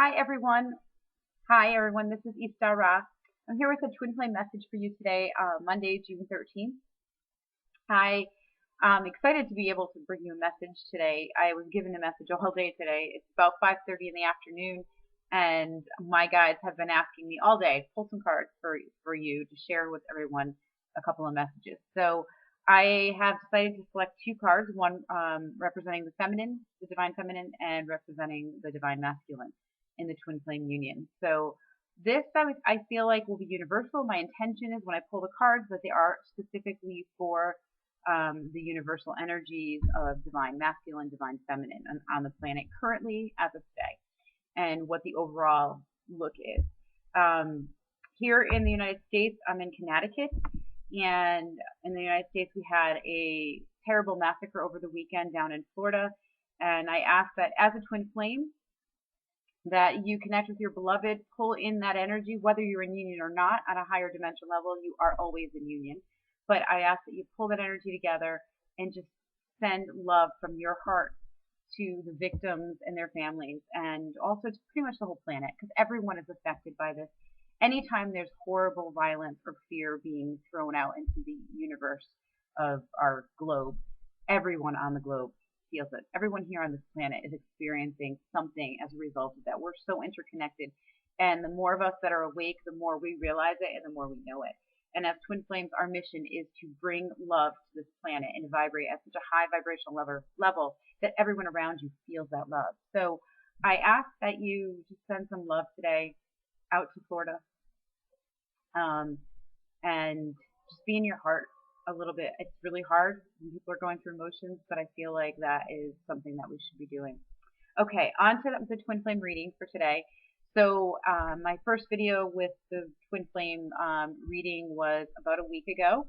Hi everyone. Hi everyone. This is Ra. I'm here with a Twinflame message for you today, Monday, June 13th. I am excited to be able to bring you a message today. I was given a message all day today. It's about 5:30 in the afternoon, and my guides have been asking me all day, pull some cards for you to share with everyone a couple of messages. So I have decided to select two cards, one representing the feminine, the divine feminine, and representing the divine masculine in the twin flame union. So this I feel like will be universal. My intention is when I pull the cards that they are specifically for the universal energies of divine masculine, divine feminine on the planet currently as of today, and what the overall look is. Here in the United States, I'm in Connecticut, and in the United States, we had a terrible massacre over the weekend down in Florida. And I ask that as a twin flame, that you connect with your beloved, pull in that energy, whether you're in union or not, at a higher dimension level, you are always in union. But I ask that you pull that energy together and just send love from your heart to the victims and their families, and also to pretty much the whole planet, because everyone is affected by this. Anytime there's horrible violence or fear being thrown out into the universe of our globe, everyone on the globe feels it. Everyone here on this planet is experiencing something as a result of that. We're so interconnected. And the more of us that are awake, the more we realize it and the more we know it. And as Twin Flames, our mission is to bring love to this planet and vibrate at such a high vibrational level that everyone around you feels that love. So I ask that you just send some love today out to Florida, and just be in your heart a little bit. It's really hard when people are going through emotions, but I feel like that is something that we should be doing. Okay, on to the twin flame reading for today. So my first video with the twin flame reading was about a week ago,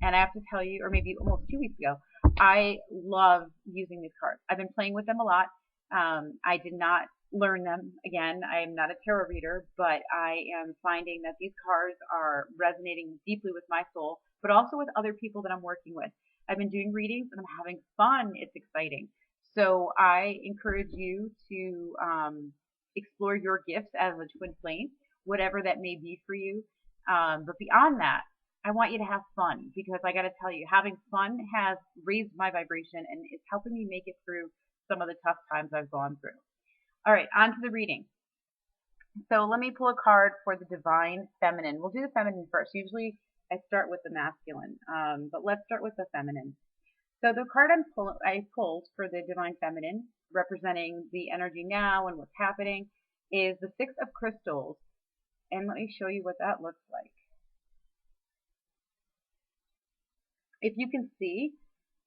and I have to tell you, or maybe almost 2 weeks ago, I love using these cards. I've been playing with them a lot. I did not learn them. Again, I am not a tarot reader, but I am finding that these cards are resonating deeply with my soul, but also with other people that I'm working with. I've been doing readings and I'm having fun. It's exciting. So I encourage you to explore your gifts as a twin flame, whatever that may be for you. But beyond that, I want you to have fun, because I got to tell you, having fun has raised my vibration and it's helping me make it through some of the tough times I've gone through. All right, on to the reading. So let me pull a card for the divine feminine. We'll do the feminine first. Usually I start with the masculine, but let's start with the feminine. So the card I pulled for the divine feminine, representing the energy now and what's happening, is the Six of Crystals. And let me show you what that looks like. If you can see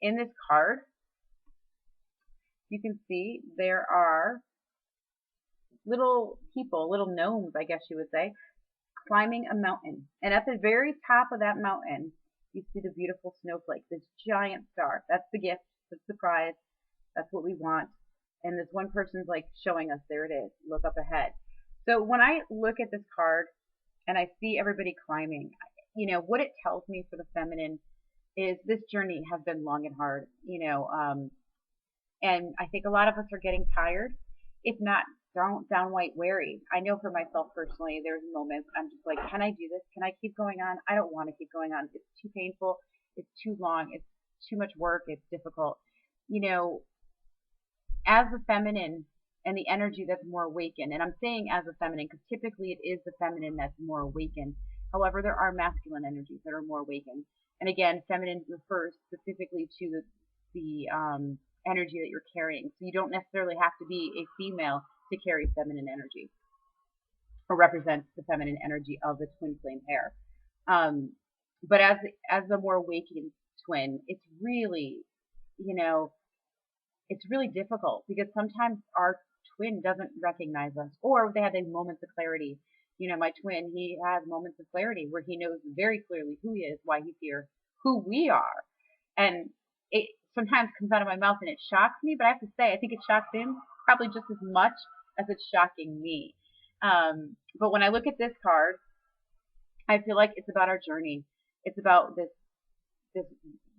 in this card, you can see there are little people, little gnomes, I guess you would say, climbing a mountain. And at the very top of that mountain, you see the beautiful snowflake, this giant star. That's the gift, that's the prize, that's what we want. And this one person's like showing us, there it is, look up ahead. So when I look at this card and I see everybody climbing, you know, what it tells me for the feminine is this journey has been long and hard, and I think a lot of us are getting tired, if not downright weary. I know for myself personally, there's moments I'm just like, can I do this? Can I keep going on? I don't want to keep going on. It's too painful. It's too long. It's too much work. It's difficult. As the feminine and the energy that's more awakened, and I'm saying as a feminine because typically it is the feminine that's more awakened. However, there are masculine energies that are more awakened. And again, feminine refers specifically to the energy that you're carrying. So you don't necessarily have to be a female to carry feminine energy or represent the feminine energy of the twin flame pair. But as the more awakened twin, it's really, it's really difficult because sometimes our twin doesn't recognize us, or they have these moments of clarity. My twin, he has moments of clarity where he knows very clearly who he is, why he's here, who we are. And it sometimes comes out of my mouth and it shocks me, but I have to say, I think it shocks him probably just as much as it's shocking me. But when I look at this card, I feel like it's about our journey. It's about this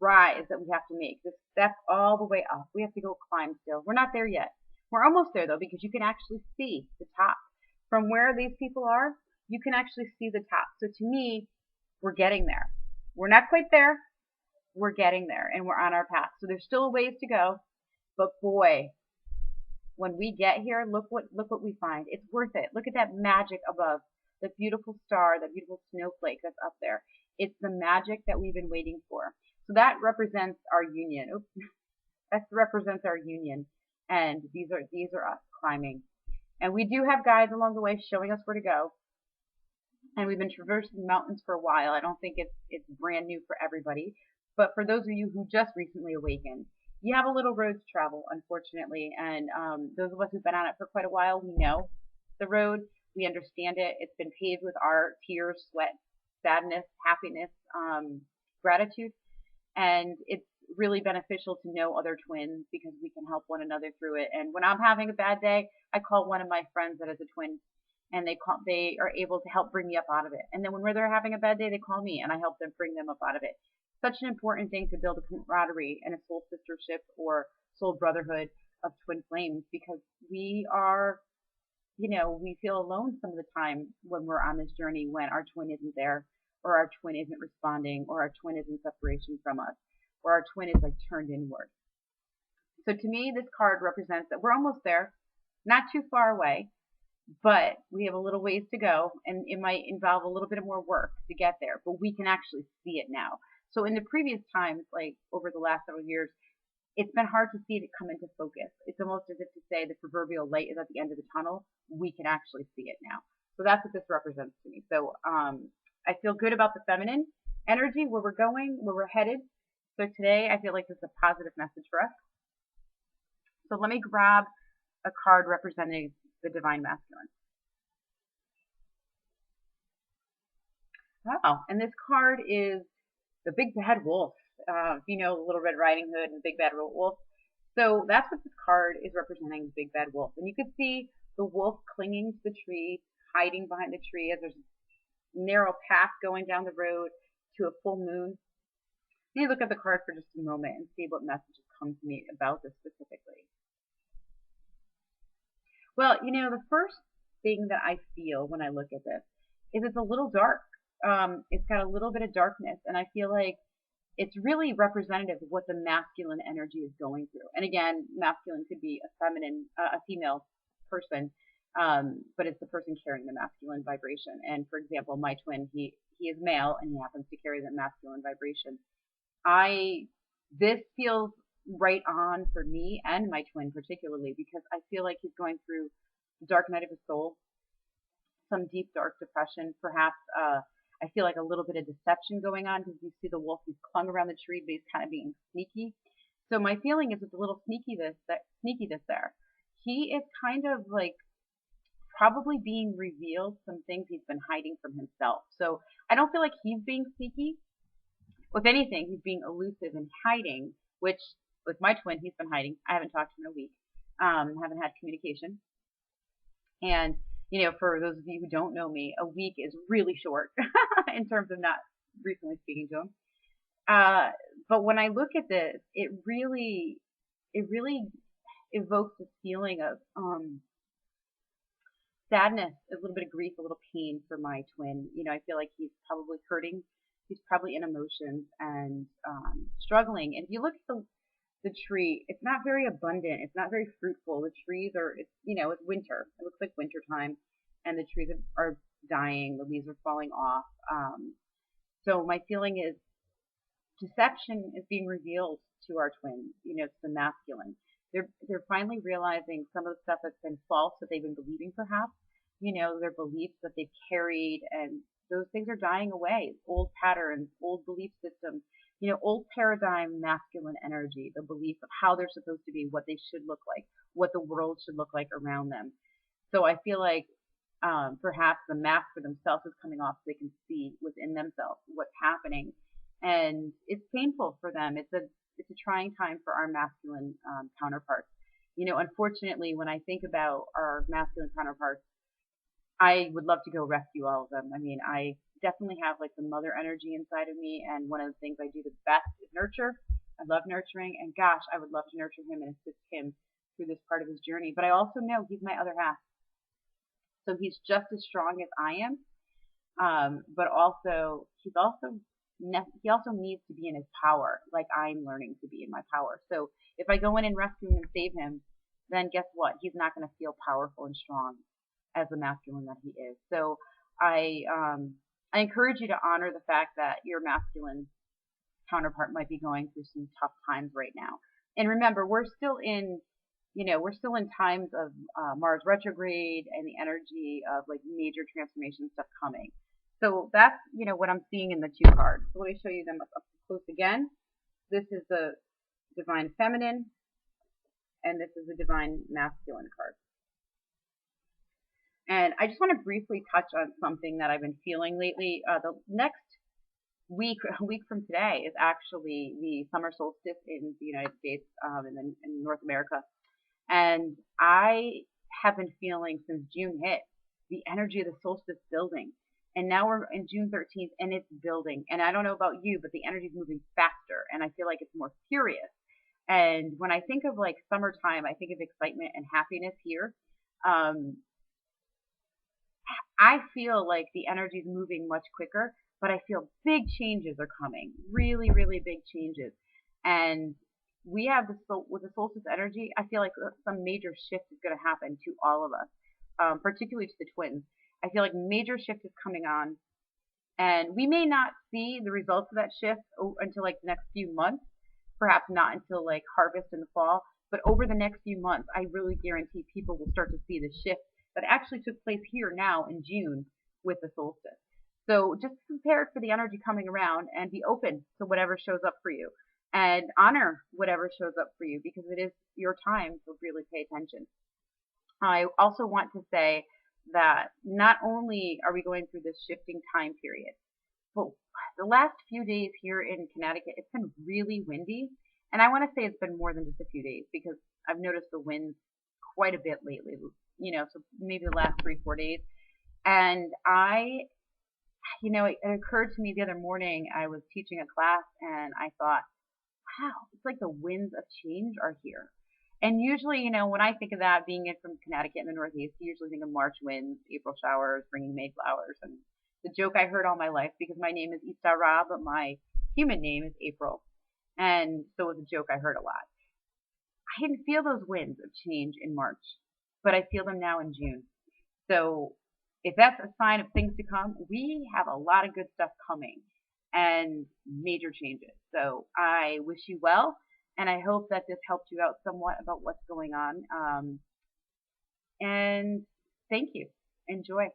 rise that we have to make, this step all the way up. We have to go climb still. We're not there yet. We're almost there though, because you can actually see the top. From where these people are, you can actually see the top. So to me, we're getting there. We're not quite there. We're getting there and we're on our path. So there's still a ways to go, but boy, when we get here, look what we find. It's worth it. Look at that magic above, the beautiful star, the beautiful snowflake that's up there. It's the magic that we've been waiting for. So that represents our union. Oops. That represents our union. And these are us climbing. And we do have guides along the way showing us where to go. And we've been traversing mountains for a while. I don't think it's brand new for everybody. But for those of you who just recently awakened, you have a little road to travel, unfortunately. And those of us who've been on it for quite a while, we know the road. We understand it. It's been paved with our tears, sweat, sadness, happiness, gratitude. And it's really beneficial to know other twins because we can help one another through it. And when I'm having a bad day, I call one of my friends that is a twin, and they are able to help bring me up out of it. And then when they're having a bad day, they call me and I help them bring them up out of it. Such an important thing to build a camaraderie and a soul sistership or soul brotherhood of twin flames, because we are, we feel alone some of the time when we're on this journey, when our twin isn't there, or our twin isn't responding, or our twin is in separation from us, or our twin is like turned inward. So to me, this card represents that we're almost there, not too far away, but we have a little ways to go, and it might involve a little bit more work to get there, but we can actually see it now. So in the previous times, like over the last several years, it's been hard to see it come into focus. It's almost as if to say the proverbial light is at the end of the tunnel. We can actually see it now. So that's what this represents to me. So I feel good about the feminine energy, where we're going, where we're headed. So today I feel like this is a positive message for us. So let me grab a card representing the divine masculine. Oh, and this card is the big bad wolf. You know, Little Red Riding Hood and Big Bad Wolf. So that's what this card is representing, the big bad wolf. And you can see the wolf clinging to the tree, hiding behind the tree as there's a narrow path going down the road to a full moon. Let me look at the card for just a moment and see what messages come to me about this specifically. Well, the first thing that I feel when I look at this is it's a little dark. It's got a little bit of darkness, and I feel like it's really representative of what the masculine energy is going through. And again, masculine could be a female person, but it's the person carrying the masculine vibration. And for example, my twin, he is male and he happens to carry the masculine vibration. This feels right on for me and my twin particularly, because I feel like he's going through the dark night of his soul, some deep dark depression, perhaps. I feel like a little bit of deception going on, because you see the wolf, he's clung around the tree, but he's kind of being sneaky. So my feeling is it's a little sneakiness there. He is kind of like probably being revealed some things he's been hiding from himself. So I don't feel like he's being sneaky. If anything, he's being elusive and hiding, which with my twin, he's been hiding. I haven't talked to him in a week. Haven't had communication. And for those of you who don't know me, a week is really short in terms of not recently speaking to him. But when I look at this, it really evokes this feeling of sadness, a little bit of grief, a little pain for my twin. I feel like he's probably hurting. He's probably in emotions and struggling. And if you look at the tree, it's not very abundant. It's not very fruitful. The trees it's winter. It looks like winter time, and the trees are dying. The leaves are falling off. So my feeling is deception is being revealed to our twins. It's the masculine. They're finally realizing some of the stuff that's been false that they've been believing, perhaps. Their beliefs that they've carried, and those things are dying away. Old patterns, old belief systems. Old paradigm masculine energy, the belief of how they're supposed to be, what they should look like, what the world should look like around them. So I feel like perhaps the mask for themselves is coming off so they can see within themselves what's happening. And it's painful for them. It's a trying time for our masculine counterparts. Unfortunately, when I think about our masculine counterparts, I would love to go rescue all of them. I mean, I definitely have like the mother energy inside of me, and one of the things I do the best is nurture. I love nurturing, and gosh, I would love to nurture him and assist him through this part of his journey. But I also know he's my other half. So he's just as strong as I am. But also he also needs to be in his power, like I'm learning to be in my power. So if I go in and rescue him and save him, then guess what? He's not going to feel powerful and strong as the masculine that he is. So I I encourage you to honor the fact that your masculine counterpart might be going through some tough times right now. And remember, we're still in we're still in times of Mars retrograde and the energy of like major transformation stuff coming. So that's, what I'm seeing in the two cards. So let me show you them up close again. This is the Divine Feminine, and this is the Divine Masculine card. And I just want to briefly touch on something that I've been feeling lately. The next a week from today, is actually the summer solstice in the United States, and then in North America. And I have been feeling since June hit the energy of the solstice building. And now we're in June 13th and it's building. And I don't know about you, but the energy is moving faster and I feel like it's more furious. And when I think of like summertime, I think of excitement and happiness here. I feel like the energy is moving much quicker, but I feel big changes are coming. Really, really big changes. And we have with the solstice energy, I feel like some major shift is going to happen to all of us, particularly to the twins. I feel like major shift is coming on, and we may not see the results of that shift until like the next few months, perhaps not until like harvest in the fall, but over the next few months, I really guarantee people will start to see the shift that actually took place here now in June with the solstice. So just prepare for the energy coming around and be open to whatever shows up for you and honor whatever shows up for you because it is your time to really pay attention. I also want to say that not only are we going through this shifting time period, but the last few days here in Connecticut, it's been really windy. And I want to say it's been more than just a few days because I've noticed the winds quite a bit lately, so maybe the last 3-4 days. And it occurred to me the other morning, I was teaching a class and I thought, wow, it's like the winds of change are here. And usually, when I think of that, being from Connecticut in the Northeast, I usually think of March winds, April showers, bringing Mayflowers. And the joke I heard all my life, because my name is Istara, but my human name is April. And so it was a joke I heard a lot. I didn't feel those winds of change in March, but I feel them now in June. So if that's a sign of things to come, we have a lot of good stuff coming and major changes. So I wish you well. And I hope that this helped you out somewhat about what's going on. And thank you. Enjoy.